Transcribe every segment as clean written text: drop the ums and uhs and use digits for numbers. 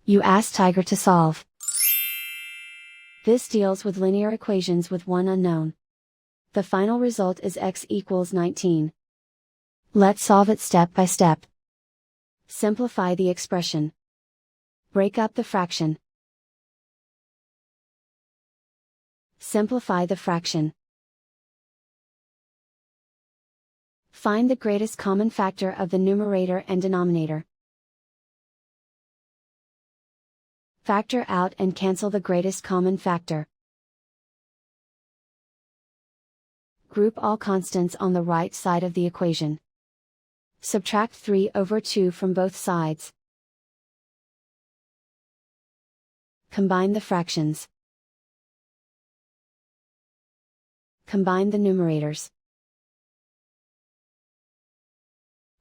You ask Tiger to solve. This deals with linear equations with one unknown. The final result is x equals 19. Let's solve it step by step. Simplify the expression. Break up the fraction. Simplify the fraction. Find the greatest common factor of the numerator and denominator. Factor out and cancel the greatest common factor. Group all constants on the right side of the equation. Subtract 3/2 from both sides. Combine the fractions. Combine the numerators.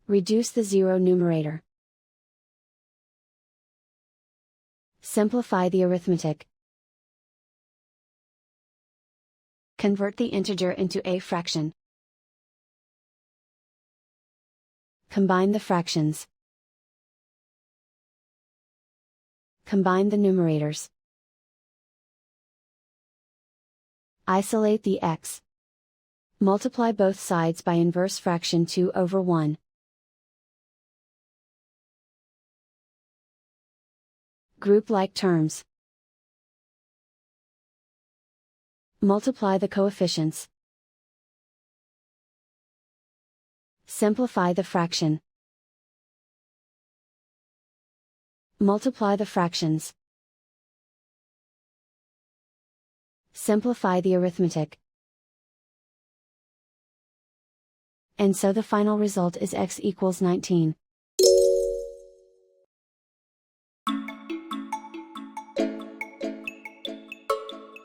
Reduce the zero numerator. Simplify the arithmetic. Convert the integer into a fraction. Combine the fractions. Combine the numerators. Isolate the x. Multiply both sides by inverse fraction 2/1. Group like terms. Multiply the coefficients. Simplify the fraction. Multiply the fractions. Simplify the arithmetic. And so the final result is x equals 19.